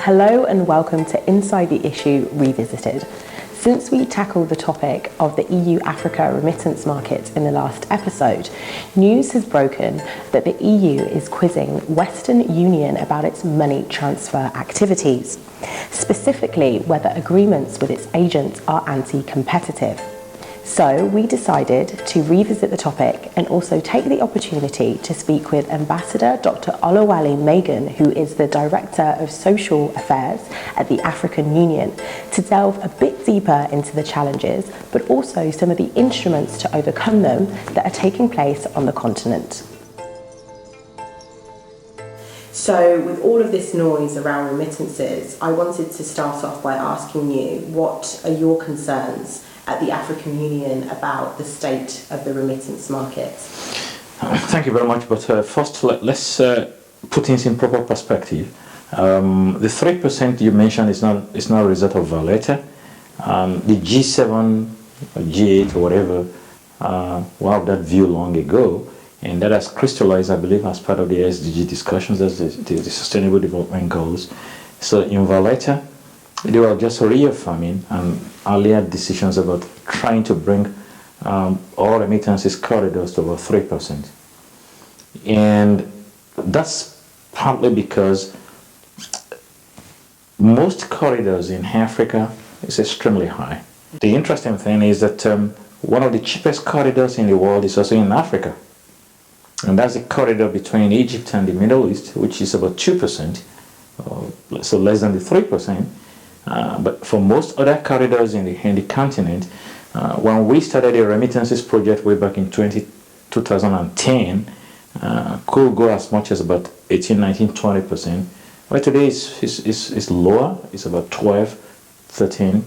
Hello and welcome to Inside the Issue Revisited. Since we tackled the topic of the EU-Africa remittance market in the last episode, news has broken that the EU is quizzing Western Union about its money transfer activities, specifically whether agreements with its agents are anti-competitive. So we decided to revisit the topic and also take the opportunity to speak with Ambassador Dr. Olawale Maiyegun, who is the Director of Social Affairs at the African Union, to delve a bit deeper into the challenges, but also some of the instruments to overcome them that are taking place on the continent. So with all of this noise around remittances, I wanted to start off by asking you, what are your concerns at the African Union about the state of the remittance market? Thank you very much. But first, let's put things in proper perspective. The 3% you mentioned is not a result of Valletta. The G7 or G8 or whatever were of that view long ago, and that has crystallized, I believe, as part of the SDG discussions, as the Sustainable Development Goals. So in Valletta, they were just reaffirming earlier decisions about trying to bring all remittances corridors to about 3%. And that's partly because most corridors in Africa is extremely high. The interesting thing is that one of the cheapest corridors in the world is also in Africa. And that's the corridor between Egypt and the Middle East, which is about 2%, so less than the 3%. But for most other corridors in the continent, when we started the remittances project way back in 2010, could go as much as about 18, 19, 20%. But today it's lower. It's about 12, 13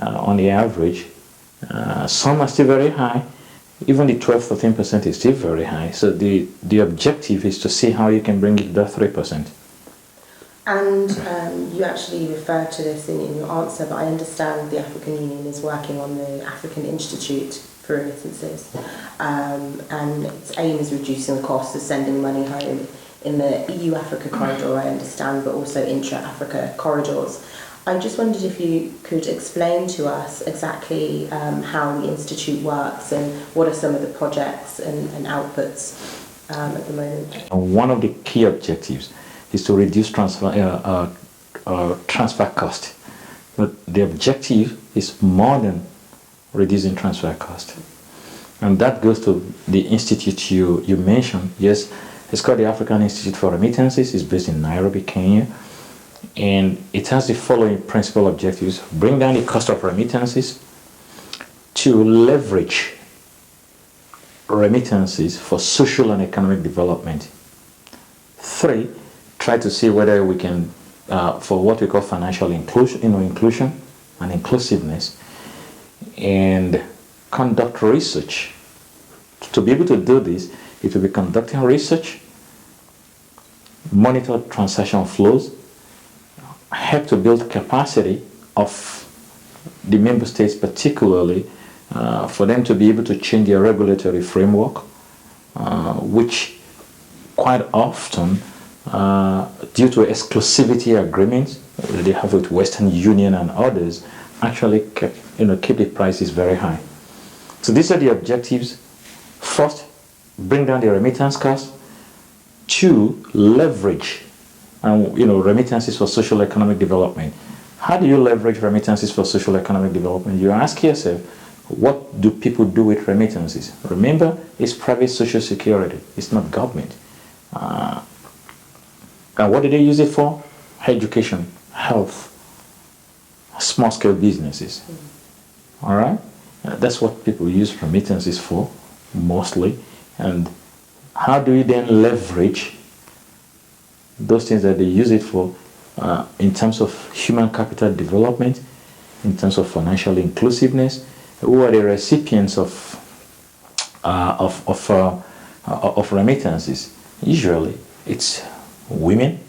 on the average. Some are still very high. Even the 12, 13% is still very high. So the objective is to see how you can bring it to 3%. And you actually referred to this in your answer, but I understand the African Union is working on the African Institute for Remittances, and its aim is reducing the cost of sending money home in the EU-Africa corridor, I understand, but also intra-Africa corridors. I just wondered if you could explain to us exactly how the Institute works and what are some of the projects and outputs at the moment. One of the key objectives is to reduce transfer cost. But the objective is more than reducing transfer cost. And that goes to the institute you mentioned. Yes, it's called the African Institute for Remittances. It's based in Nairobi, Kenya. And it has the following principal objectives: bring down the cost of remittances, to leverage remittances for social and economic development. 3, try to see whether we can, for what we call financial inclusion and inclusiveness, and conduct research. To be able to do this, it will be conducting research, monitor transaction flows, help to build capacity of the member states, particularly for them to be able to change their regulatory framework, which quite often, due to exclusivity agreements they have with Western Union and others, actually keep the prices very high. So these are the objectives. First, bring down the remittance cost. 2, leverage remittances for social economic development. How do you leverage remittances for social economic development? You ask yourself, what do people do with remittances? Remember, it's private social security. It's not government. And what do they use it for? Education, health, small-scale businesses. All right? That's what people use remittances for, mostly. And how do you then leverage those things that they use it for in terms of human capital development, in terms of financial inclusiveness? Who are the recipients of remittances? Usually, it's women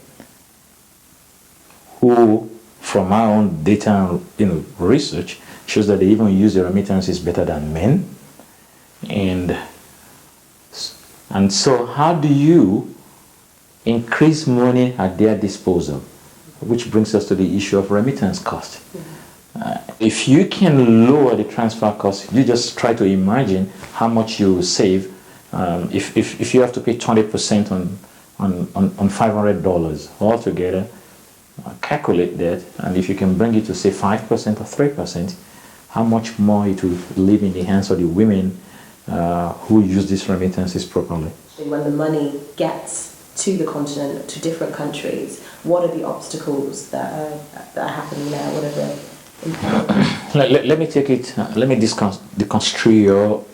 who, from our own data research, shows that they even use the remittances better than men. And so how do you increase money at their disposal? which brings us to the issue of remittance cost. If you can lower the transfer cost, you just try to imagine how much you will save if you have to pay 20% on $500 altogether. Calculate that, and if you can bring it to say 5% or 3%, how much more it will live in the hands of the women who use these remittances properly. When the money gets to the continent, to different countries, what are the obstacles that are happening there? What are the impediments? Let me take it. Let me deconstruct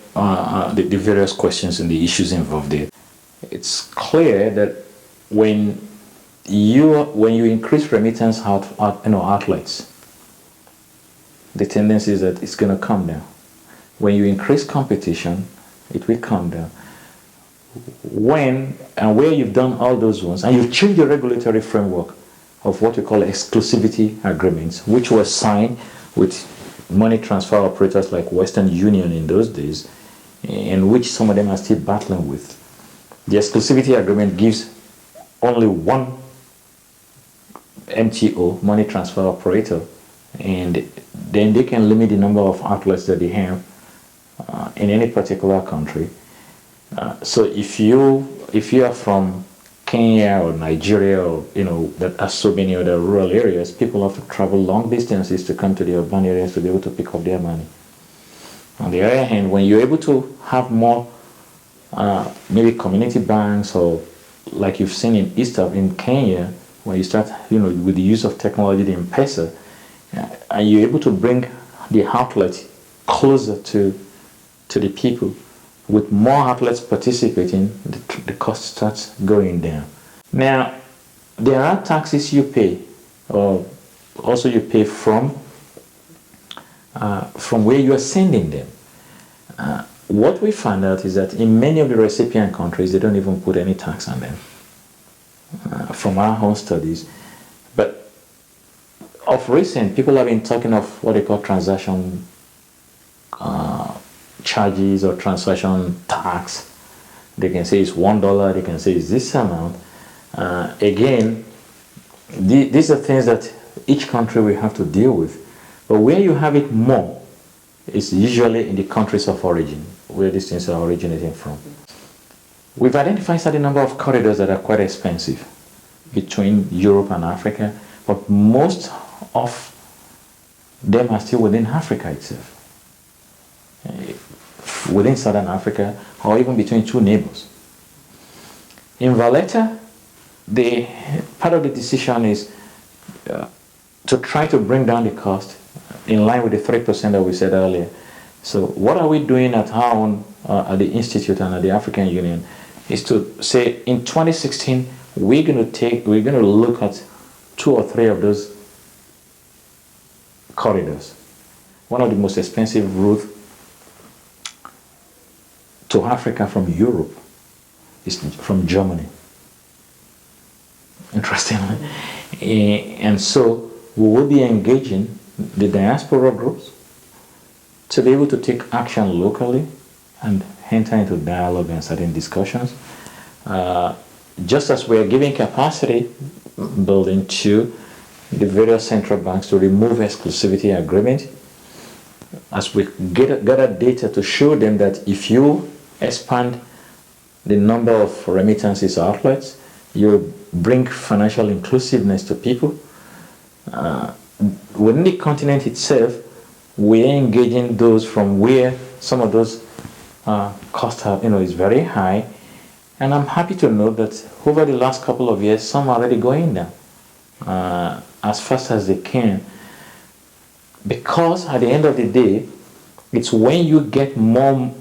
the various questions and the issues involved there. It's clear that when you increase remittance outlets, the tendency is that it's going to come down. When you increase competition, it will come down. When and where you've done all those ones, and you've changed the regulatory framework of what we call exclusivity agreements, which were signed with money transfer operators like Western Union in those days, and which some of them are still battling with. The exclusivity agreement gives only one MTO, money transfer operator, and then they can limit the number of outlets that they have in any particular country. So if you are from Kenya or Nigeria, or that are so many other rural areas, people have to travel long distances to come to the urban areas to be able to pick up their money. On the other hand, when you're able to have more maybe community banks, or like you've seen in Kenya, when you start with the use of technology, the M-Pesa, and you're able to bring the outlet closer to the people, with more outlets participating, the cost starts going down. Now, there are taxes you pay, or also you pay from where you are sending them. What we found out is that in many of the recipient countries, they don't even put any tax on them, from our own studies. But of recent, people have been talking of what they call transaction charges or transaction tax. They can say it's $1, they can say it's this amount. Again, these are things that each country will have to deal with. But where you have it more is usually in the countries of origin, where these things are originating from. We've identified a certain number of corridors that are quite expensive between Europe and Africa, but most of them are still within Africa itself, within Southern Africa, or even between two neighbors. In Valletta, part of the decision is to try to bring down the cost in line with the 3% that we said earlier. So what are we doing at our own, at the Institute and at the African Union, is to say in 2016, we're going to look at 2 or 3 of those corridors. One of the most expensive routes to Africa from Europe is from Germany. Interestingly. And so we will be engaging the diaspora groups to be able to take action locally and enter into dialogue and certain discussions. Just as we are giving capacity building to the various central banks to remove exclusivity agreement, as we gather data to show them that if you expand the number of remittances outlets, you bring financial inclusiveness to people. Within the continent itself, we are engaging those from where some of those costs are, is very high. And I'm happy to know that over the last couple of years, some are already going down as fast as they can. Because at the end of the day, it's when you get more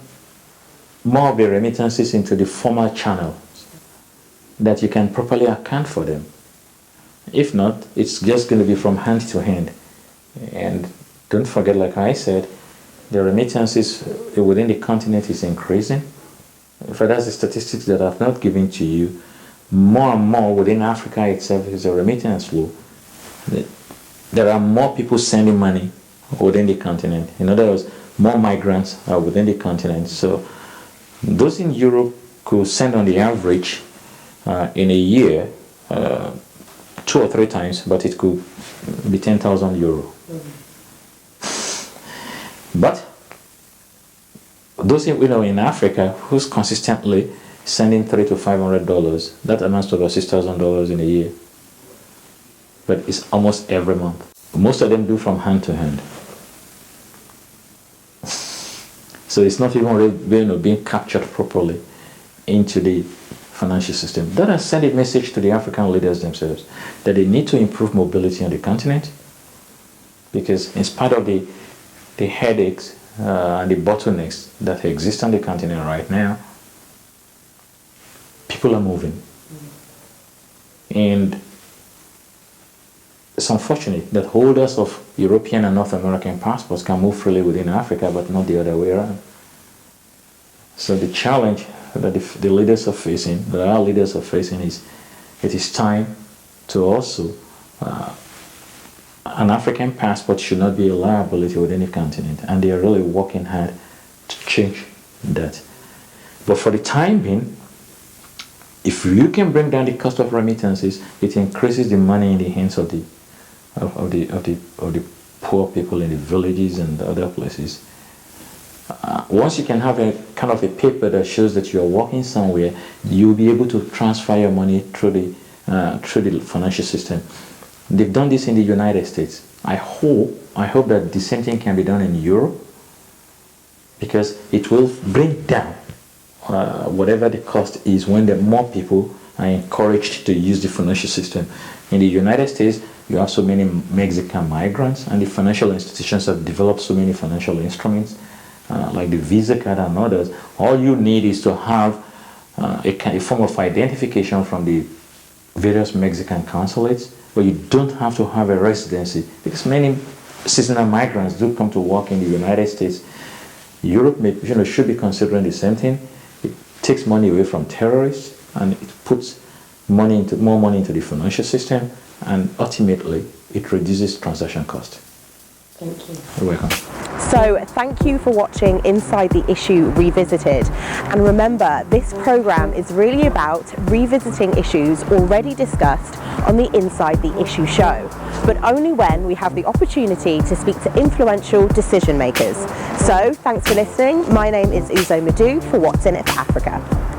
of the remittances into the formal channels that you can properly account for them. If not, it's just going to be from hand to hand. And don't forget, like I said, the remittances within the continent is increasing. If that's the statistics that I've not given to you, more and more within Africa itself is a remittance flow. There are more people sending money within the continent. In other words, more migrants are within the continent. So those in Europe could send on the average in a year $20 2 or 3 times, but it could be 10,000 euro. But those in Africa who's consistently sending $300 to $500, that amounts to about $6,000 in a year. But it's almost every month. Most of them do from hand to hand. So it's not even really being captured properly into the financial system. That has sent a message to the African leaders themselves that they need to improve mobility on the continent, because in spite of the headaches and the bottlenecks that exist on the continent right now, people are moving. And it's unfortunate that holders of European and North American passports can move freely within Africa, but not the other way around. So the challenge that the leaders are facing, that our leaders are facing, is it is time to also, an African passport should not be a liability with any continent, and they are really working hard to change that. But for the time being, if you can bring down the cost of remittances, it increases the money in the hands of the poor people in the villages and other places. Once you can have a kind of a paper that shows that you are working somewhere, you'll be able to transfer your money through the financial system. They've done this in the United States. I hope that the same thing can be done in Europe, because it will bring down whatever the cost is when more people are encouraged to use the financial system. In the United States, you have so many Mexican migrants, and the financial institutions have developed so many financial instruments, like the Visa card and others. All you need is to have a form of identification from the various Mexican consulates, but you don't have to have a residency, because many seasonal migrants do come to work in the United States. Europe should be considering the same thing. It takes money away from terrorists, and it puts more money into the financial system, and ultimately it reduces transaction cost. Thank you. You're welcome. So thank you for watching Inside the Issue Revisited. And remember, this program is really about revisiting issues already discussed on the Inside the Issue show, but only when we have the opportunity to speak to influential decision makers. So thanks for listening. My name is Uzo Madu for What's in It for Africa.